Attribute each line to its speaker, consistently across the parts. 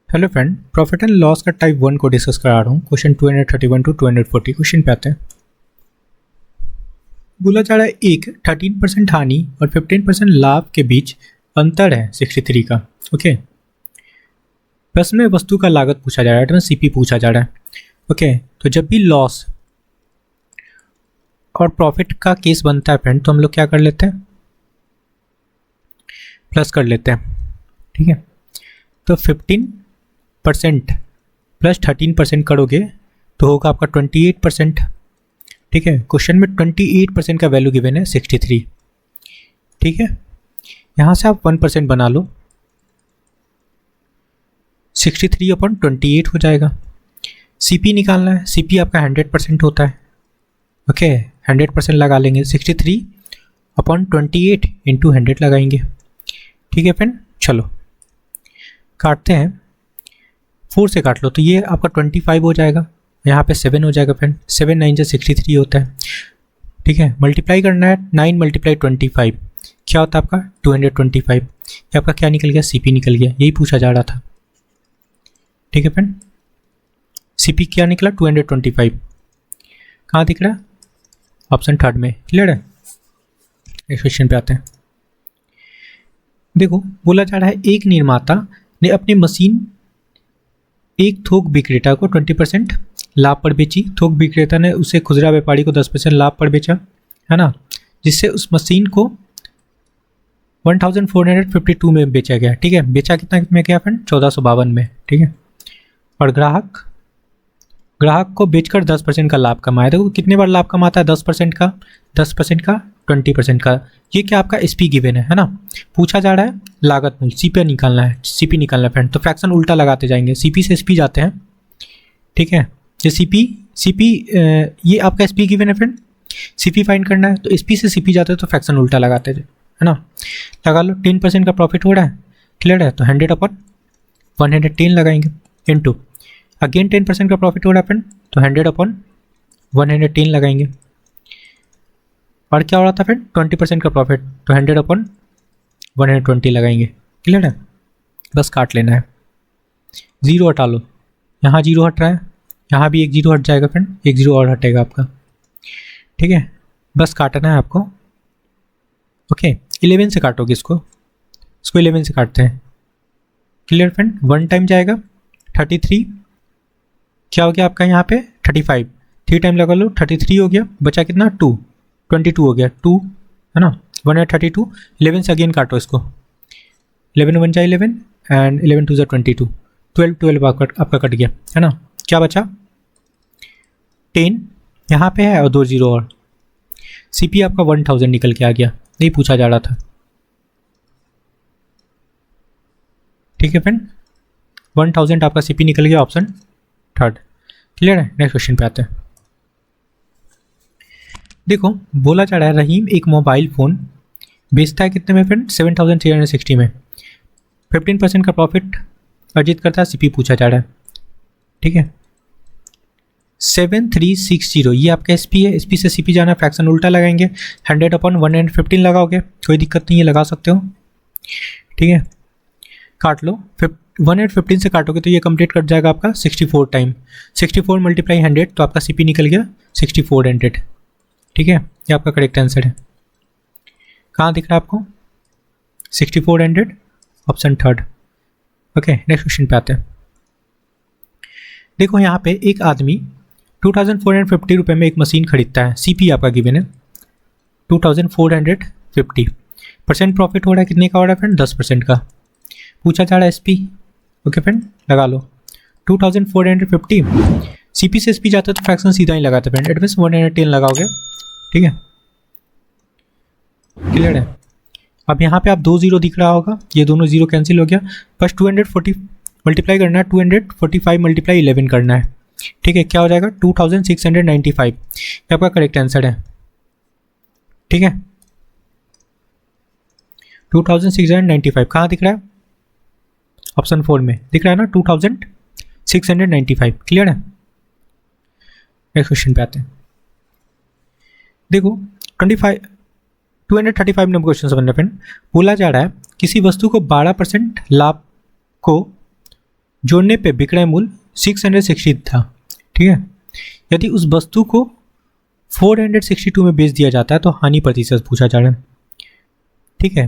Speaker 1: Hello friend, profit and loss का type 1 को discuss करा रहा हूँ। क्वेश्चन 231 टू 240 क्वेश्चन पे आते हैं। बोला जा रहा है एक 13% हानि और 15% लाभ के बीच अंतर है 63 का। ओके, प्रश्न में वस्तु का लागत पूछा जा रहा है, सीपी पूछा जा रहा है। ओके, तो जब भी लॉस और प्रॉफिट का केस बनता है फ्रेंड, तो हम लोग क्या कर लेते हैं, प्लस कर लेते हैं। ठीक है, तो 15% प्लस 13% करोगे तो होगा आपका 28%। ठीक है, क्वेश्चन में 28% का वैल्यू गिवन है 63। ठीक है, यहाँ से आप 1% बना लो, 63/28 हो जाएगा। सीपी निकालना है, सीपी आपका 100% होता है। ओके, 100% लगा लेंगे, 63/28 इंटू 100 लगाएंगे। ठीक है फ्रेंड, चलो काटते हैं। 4 से काट लो तो ये आपका 25 हो जाएगा, यहाँ पे 7 हो जाएगा फ्रेंड। 7 9 से 63 होता है। ठीक है, मल्टीप्लाई करना है, 9 × 25 क्या होता है आपका 225। ये आपका क्या निकल गया, सीपी निकल गया, यही पूछा जा रहा था। ठीक है फ्रेंड, सीपी क्या निकला 225। कहाँ दिख रहा है, ऑप्शन थर्ड में। क्लियर है, नेक्स्ट क्वेश्चन पे आते हैं। देखो, बोला जा रहा है एक निर्माता ने अपनी मशीन एक थोक विक्रेता को 20% लाभ पर बेची। थोक विक्रेता ने उसे खुदरा व्यापारी को 10% लाभ पर बेचा, है ना, जिससे उस मशीन को 1452 में बेचा गया। ठीक है, बेचा कितना में गया फ्रेंड, 1452 में। ठीक है, और ग्राहक को बेचकर 10% का लाभ कमाया। देखो कितने बार लाभ कमाता है, 10% का, 10% का, 20% का। ये क्या आपका एसपी गिवन है ना, पूछा जा रहा है लागत मूल्य, सीपी निकालना है, सीपी निकालना है फ्रेंड। तो फ्रैक्शन उल्टा लगाते जाएंगे, सीपी से एसपी जाते हैं। ठीक है, ये सीपी ये आपका एसपी गिवन है फ्रेंड, सीपी फाइंड करना है, तो एसपी से सीपी जाते हैं तो फ्रैक्शन उल्टा लगाते हैं, है ना। लगा लो, 10% का प्रॉफिट हो रहा है। क्लियर है, तो 100/110 लगाएंगे, इनटू अगेन 10% का प्रॉफिट हो रहा है फ्रेंड, तो 100/110 लगाएंगे। और क्या हो रहा था फ्रेंड, 20% का प्रॉफिट, तो 100/120 लगाएंगे। क्लियर है, बस काट लेना है, जीरो हटा लो, यहाँ जीरो हट रहा है, यहाँ भी एक जीरो हट जाएगा फ्रेंड, एक जीरो और हटेगा आपका। ठीक है, बस काटना है आपको। ओके, 11 से काटोगे इसको 11 से काटते हैं। क्लियर फ्रेंड, 1 टाइम जाएगा 33, क्या हो गया आपका यहाँ पे 35, 3 टाइम लगा लो, 33 हो गया, बचा कितना 22 हो गया, 2 है ना, 132। 11 से अगेन काटो इसको, 11 1 11 एंड 11 2 22, 12 आपका कट गया, है ना। क्या बचा 10 यहाँ पे है और 2 जीरो और। सीपी आपका 1000 निकल के आ गया, नहीं पूछा जा रहा था। ठीक है फ्रेंड, 1000 आपका सीपी निकल गया, ऑप्शन थर्ड। क्लियर है, नेक्स्ट क्वेश्चन पे आते हैं। देखो, बोला जा रहा है रहीम एक मोबाइल फ़ोन बेचता है कितने में फ्रेंड, 7360 में। 15% का प्रॉफिट अर्जित करता है, सीपी पूछा जा रहा है। ठीक है, 7360 ये आपका एसपी है, एसपी से सीपी जाना, फ्रैक्शन उल्टा लगाएंगे, 100/115 लगाओगे, कोई दिक्कत नहीं है, लगा सकते हो। ठीक है, काट लो, 115 से काटोगे तो ये कंप्लीट कट जाएगा आपका 64 टाइम, 64 × 100, तो आपका सीपी निकल गया 6400। ठीक है, ये आपका करेक्ट आंसर है। कहाँ दिख रहा है आपको 6400, option third. Okay, next question पे आते हैं। देखो, यहाँ पे एक आदमी 2450 रुपये में एक मशीन खरीदता है, सीपी आपका गिवन है 2450%। प्रॉफिट हो रहा है, कितने का हो रहा है फ्रेंड, 10% का। पूछा जा रहा है एसपी। ओके फ्रेंड, लगा लो 2450, सीपी से एसपी जाता है तो फ्रैक्शन सीधा ही लगाते फ्रेंड, एडवांस 110 लगाओगे। ठीक है, क्लियर है। अब यहाँ पे आप 2 जीरो दिख रहा होगा, ये दोनों जीरो कैंसिल हो गया, बस 240 मल्टीप्लाई करना है, 245 × 11 करना है। ठीक है, क्या हो जाएगा 2695, ये आपका करेक्ट आंसर है। ठीक है, 2695 कहाँ दिख रहा है, ऑप्शन 4 में दिख रहा है ना, 2695। क्लियर है, नेक्स्ट क्वेश्चन पे आते हैं। देखो 235 नंबर क्वेश्चन समझना फ्रेंड। बोला जा रहा है किसी वस्तु को 12% लाभ को जोड़ने पे विक्रय मूल्य 660 था, ठीक है। यदि उस वस्तु को 462 में बेच दिया जाता है तो हानि प्रतिशत पूछा जा रहा है, ठीक है।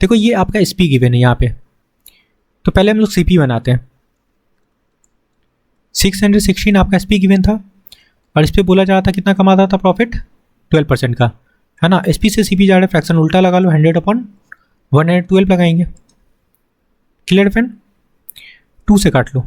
Speaker 1: देखो ये आपका एसपी गिवन है यहाँ पे, तो पहले हम लोग सीपी बनाते हैं। 616 आपका एसपी गिवन था और इस पर बोला जा रहा था कितना कमाता था प्रॉफिट, 12% का, है ना। एसपी से सीपी जा रहा है, फ्रैक्शन उल्टा लगा लो, 100/112 लगाएंगे। क्लियर फ्रेंड, 2 से काट लो,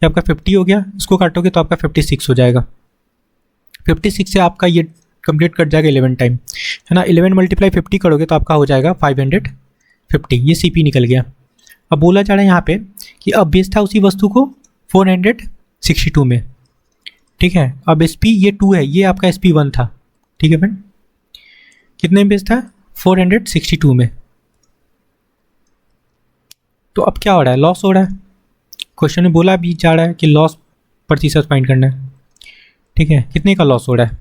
Speaker 1: ये आपका 50 हो गया, इसको काटोगे तो आपका 56 हो जाएगा। 56 से आपका ये कंप्लीट कट जाएगा 11 टाइम, है ना। 11 × 50 करोगे तो आपका हो जाएगा 550, ये सीपी निकल गया। अब बोला जा रहा है यहाँ पे कि अब बेचता उसी वस्तु को 462 में, ठीक है। अब एसपी ये 2 है, ये आपका एसपी 1 था, ठीक है फ्रेंड। कितने में बेचता है, 462 में। तो अब क्या हो रहा है, लॉस हो रहा है। क्वेश्चन में बोला भी जा रहा है कि लॉस प्रतिशत फाइंड करना है, ठीक है। कितने का लॉस हो रहा है,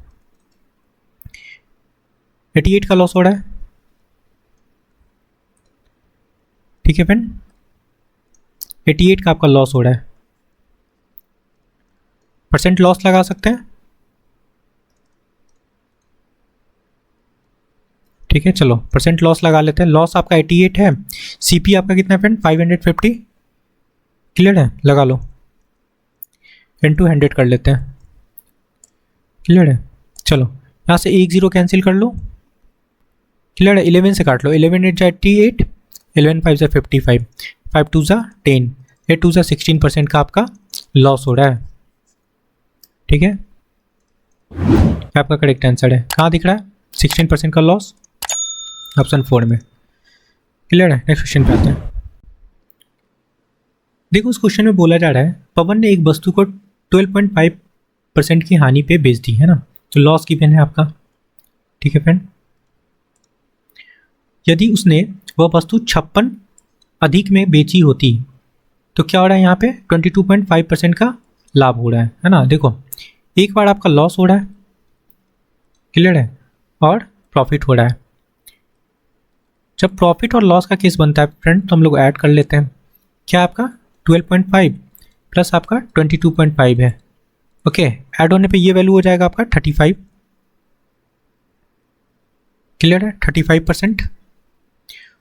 Speaker 1: 88 का लॉस हो रहा है, ठीक है फ्रेंड। 88 का आपका लॉस हो रहा है। परसेंट लॉस लगा सकते हैं, ठीक है। चलो परसेंट लॉस लगा लेते हैं। लॉस आपका 88 है, सीपी आपका कितना है फ्रेंड, 550। क्लियर है, लगा लो, इनटू 100 कर लेते हैं। क्लियर है, चलो यहाँ से 1 0 कैंसिल कर लो। क्लियर है, 11 से काट लो, 11 8 जा 88, 11 5 जा 55, 5 2 जा 10, 8 2 जा 16% का आपका लॉस हो रहा है, ठीक है। आपका करेक्ट आंसर है, कहाँ दिख रहा है 16% का लॉस, ऑप्शन 4 में। क्लियर है, नेक्स्ट क्वेश्चन पे आते हैं। देखो उस क्वेश्चन में बोला जा रहा है पवन ने एक वस्तु को 12.5% की हानि पे बेच दी, है ना। तो लॉस गिवन है आपका, ठीक है फ्रेंड। यदि उसने वह वस्तु 56 अधिक में बेची होती तो क्या हो रहा है यहाँ पे, 22.5% का लाभ हो रहा है ना। देखो एक बार आपका लॉस हो रहा है, क्लियर है, और प्रॉफिट हो रहा है। जब प्रॉफिट और लॉस का केस बनता है फ्रेंड तो हम लोग ऐड कर लेते हैं। क्या आपका 12.5 प्लस आपका 22.5 है, ओके। ऐड होने पे ये वैल्यू हो जाएगा आपका 35। क्लियर है, 35%,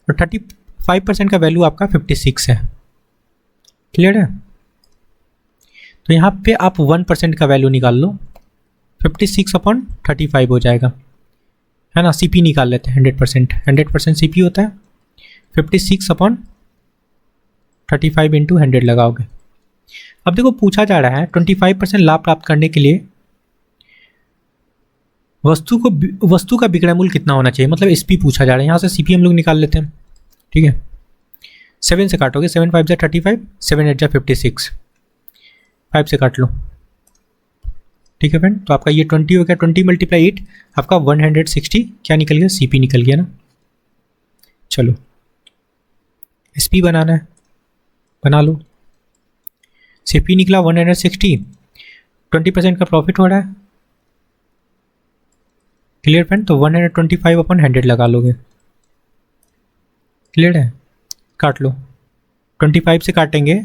Speaker 1: और 35% का वैल्यू आपका 56 है। क्लियर है, तो यहाँ पे आप 1% का वैल्यू निकाल लो, 56/35 हो जाएगा, है ना। सीपी निकाल लेते हैं, 100% सीपी होता है, 56/35 इंटू 100 लगाओगे। अब देखो पूछा जा रहा है 25% लाभ प्राप्त करने के लिए वस्तु का विक्रय मूल्य कितना होना चाहिए, मतलब एसपी पूछा जा रहा है। यहाँ से सीपी हम लोग निकाल लेते हैं, ठीक है। 7 से काटोगे, 7 5 जा 35, 7 8 जा 56, 5 से काट लो, ठीक है फ्रेंड। तो आपका ये 20 हो गया, 20 × 8 आपका 160 क्या निकल गया, सीपी निकल गया ना। चलो एसपी बनाना है, बना लो। सीपी निकला 160, 20% का प्रॉफिट हो रहा है। क्लियर फ्रेंड, तो 125/100 लगा लोगे। क्लियर है, काट लो, 25 से काटेंगे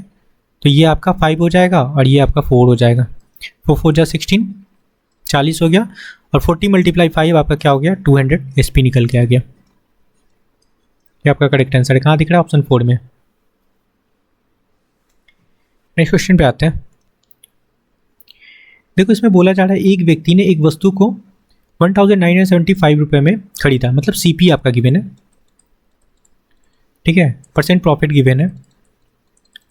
Speaker 1: तो ये आपका 5 हो जाएगा और ये आपका 4 हो जाएगा। 4 4 जा 16, 40 हो गया, और 40 × 5 आपका क्या हो गया, 200 एसपी निकल के आ गया। ये आपका करेक्ट आंसर है, कहाँ दिख रहा है, ऑप्शन 4 में। नेक्स्ट क्वेश्चन पे आते हैं। देखो इसमें बोला जा रहा है एक व्यक्ति ने एक वस्तु को 1975 रुपये में खरीदा, मतलब सीपी आपका गिवन है, ठीक है। परसेंट प्रॉफिट गिवन है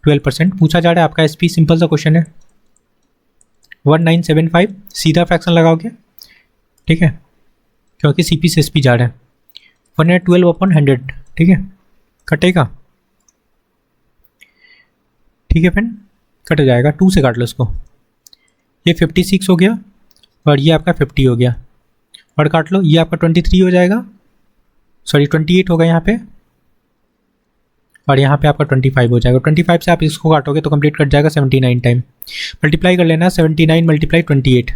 Speaker 1: 12%। पूछा जा रहा है आपका एसपी, सिंपल सा क्वेश्चन है, 1975, सीधा फ्रैक्शन लगाओगे, ठीक है, क्योंकि सीपी से एसपी जा रहा है। 112/100, ठीक है, कटेगा, ठीक है फ्रेंड, कट जाएगा। 2 से काट लो इसको, ये 56 हो गया और ये आपका 50 हो गया, और काट लो, ये आपका 23 हो जाएगा, सॉरी 28 होगा यहाँ पे, और यहाँ पे आपका 25 हो जाएगा। 25 से आप इसको काटोगे तो कंप्लीट कट जाएगा 79 टाइम। मल्टीप्लाई कर लेना, 79 × 28,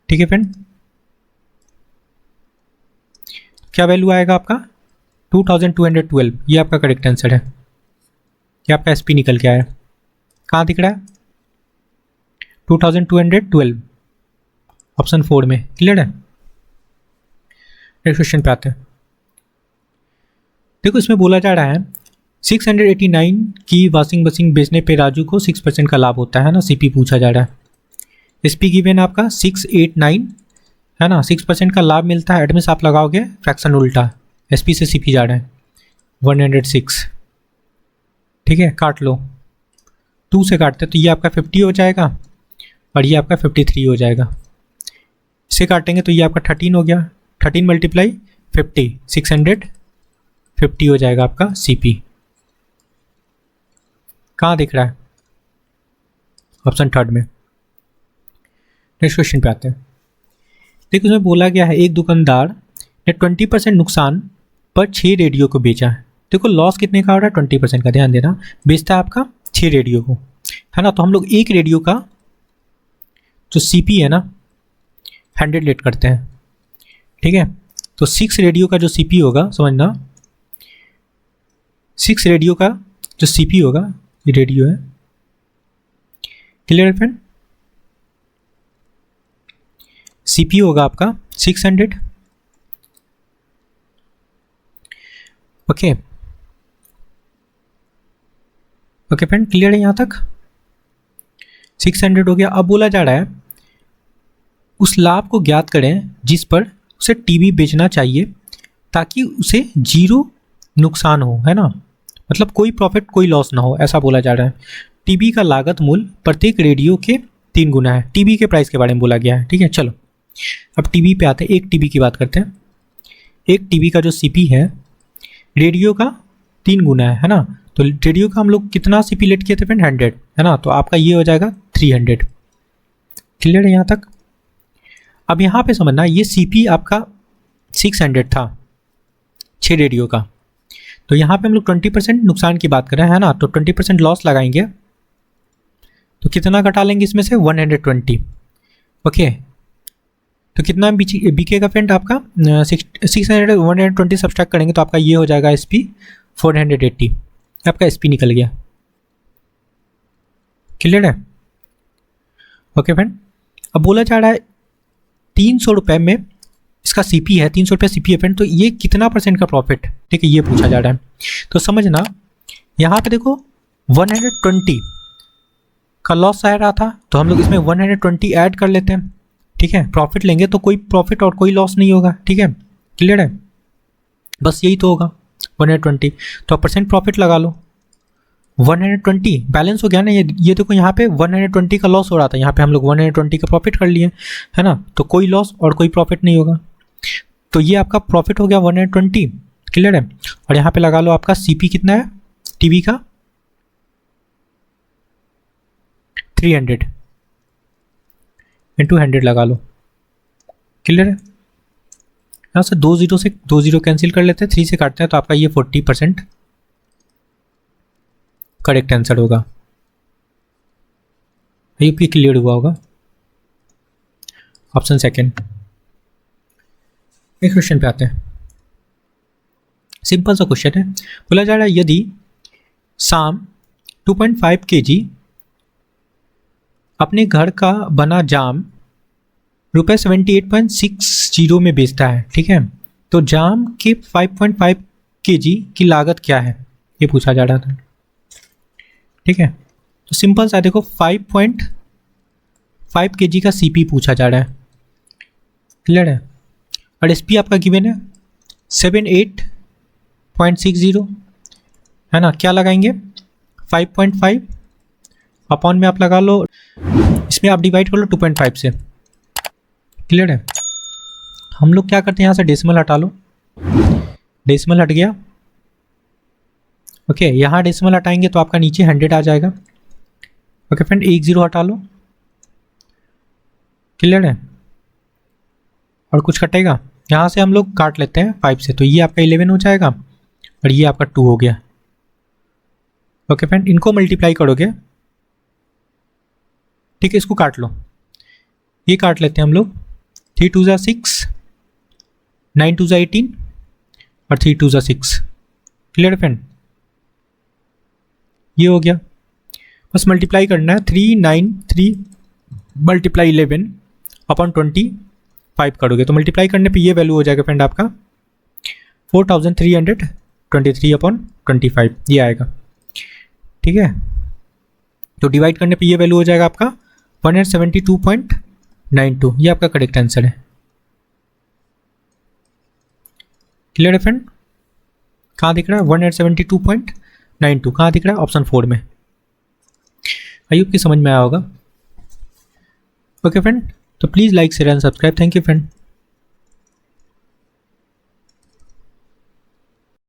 Speaker 1: ठीक है फ्रेंड। क्या वैल्यू आएगा आपका, 2212, ये आपका करेक्ट आंसर है, ये आपका एसपी निकल के आया। कहाँ दिख रहा है? 2212, ऑप्शन 4 में। क्लियर है? नेक्स्ट क्वेश्चन पे आते हैं। देखो इसमें बोला जा रहा है 689 की वॉशिंग मशीन बेचने पे राजू को 6% का लाभ होता है ना। सीपी पूछा जा रहा है। एसपी गिवन आपका 689 है ना, 6% का लाभ मिलता है। एडमिस आप लगाओगे फ्रैक्शन उल्टा, एसपी से सीपी जा रहा है 106। ठीक है, काट लो, 2 से काटते तो ये आपका 50 हो जाएगा और ये आपका 53 हो जाएगा। इससे काटेंगे तो ये आपका 13 हो गया। 13 मल्टीप्लाई 50, 650 हो जाएगा आपका सीपी। कहाँ दिख रहा है? ऑप्शन 3 में। नेक्स्ट क्वेश्चन पे आते हैं। देखो इसमें बोला गया है एक दुकानदार ने 20% नुकसान पर 6 रेडियो को बेचा है। देखो लॉस कितने का हो रहा है? 20% का। ध्यान देना, बेचता है आपका 6 रेडियो को, है ना। तो हम लोग एक रेडियो का जो सीपी है ना 100 लेट करते हैं। ठीक है, तो 6 रेडियो का जो सीपी होगा, समझना, 6 रेडियो का जो सीपी होगा, ये रेडियो है। क्लियर है फ्रेंड? सीपी होगा आपका 600। ओके ओके फ्रेंड, क्लियर है यहाँ तक? 600 हो गया। अब बोला जा रहा है उस लाभ को ज्ञात करें जिस पर उसे टीवी बेचना चाहिए ताकि उसे 0 नुकसान हो, है ना। मतलब कोई प्रॉफिट कोई लॉस ना हो, ऐसा बोला जा रहा है। टीवी का लागत मूल्य प्रत्येक रेडियो के 3 गुना है। टीवी के प्राइस के बारे में बोला गया है। ठीक है, चलो अब टीवी पे आते हैं। एक टीवी की बात करते हैं। एक टीवी का जो सीपी है रेडियो का 3 गुना है ना। तो रेडियो का हम लोग कितना सीपी लेट किए थे फ्रेंड? 100, है ना। तो आपका ये हो जाएगा 300। क्लियर है यहाँ तक? अब यहाँ पे समझना, ये सीपी आपका 600 था 6 रेडियो का। तो यहाँ पे हम लोग 20% नुकसान की बात कर रहे हैं, है ना। तो 20% लॉस लगाएंगे तो कितना घटा लेंगे इसमें से? 120। ओके, तो कितना बिकेगा फ्रेंड आपका? 600 120 सब्सट्रैक्ट करेंगे तो आपका ये हो जाएगा एसपी 480। आपका एसपी निकल गया। क्लियर है? ओके फ्रेंड, अब बोला जा रहा है 300 रुपये में इसका सीपी है, 300 रुपये सीपी है फ्रेंड। तो ये कितना % का प्रॉफिट, ठीक है, ये पूछा जा रहा है। तो समझना, यहाँ पे देखो 120 का लॉस आ रहा था तो हम लोग इसमें 120 ऐड कर लेते हैं। ठीक है, प्रॉफिट लेंगे तो कोई प्रॉफिट और कोई लॉस नहीं होगा। ठीक है, क्लियर है? बस यही तो होगा 120। तो % प्रॉफिट लगा लो, 120 बैलेंस हो गया ना। ये देखो यहाँ पे 120 का लॉस हो रहा था, यहाँ पे हम लोग 120 का प्रॉफिट कर लिए, है ना। तो कोई लॉस और कोई प्रॉफिट नहीं होगा। तो ये आपका प्रॉफिट हो गया 120। क्लियर है? और यहाँ पे लगा लो आपका सीपी कितना है टीवी का? 300 इंटू 100 लगा लो। क्लियर है? यहाँ से 2 0 कैंसिल कर लेते हैं, 3 से काटते हैं तो आपका ये 40% करेक्ट आंसर होगा। ये भी क्लियर हुआ होगा। Option second. नेक्स्ट क्वेश्चन पे आते हैं। सिंपल सा क्वेश्चन है। बोला जा रहा है यदि शाम 2.5 kg अपने घर का बना जाम रुपये 78.60 में बेचता है, ठीक है, तो जाम के 5.5 kg की लागत क्या है, ये पूछा जा रहा था। ठीक है, तो सिंपल सा देखो 5.5 kg का सीपी पूछा जा रहा है। क्लियर है? और एसपी आपका गिवन है 78.60, है ना। क्या लगाएंगे? 5.5 अपॉन में आप लगा लो, इसमें आप डिवाइड कर लो 2.5 से। क्लियर है? हम लोग क्या करते हैं, यहाँ से डेसिमल हटा लो, डेसिमल हट गया। ओके, यहाँ डेसिमल हटाएंगे तो आपका नीचे 100 आ जाएगा। ओके फ्रेंड, 1 0 हटा लो। क्लियर है? और कुछ कटेगा? यहाँ से हम लोग काट लेते हैं 5 से, तो ये आपका 11 हो जाएगा और ये आपका 2 हो गया। ओके फ्रेंड, इनको मल्टीप्लाई करोगे, ठीक है, इसको काट लो, ये काट लेते हैं हम लोग। 3 2 ज़ा 6, 9 2 ज़ा 18 और 3 2 ज़ा 6। Clear friend? ये हो गया। बस मल्टीप्लाई करना है, 393 मल्टीप्लाई 11 अपॉन 25 करोगे तो मल्टीप्लाई करने पे ये वैल्यू हो जाएगा फ्रेंड आपका 4323 अपॉन 25 ये आएगा, ठीक है। तो डिवाइड करने पे ये वैल्यू हो जाएगा आपका 172.92, ये आपका करेक्ट आंसर है। क्लियर है फ्रेंड? कहाँ दिख रहा है 172.92, कहाँ दिख रहा है? ऑप्शन 4 में। आयुब की समझ में आया होगा। ओके फ्रेंड, तो please like share and subscribe. Thank you friend.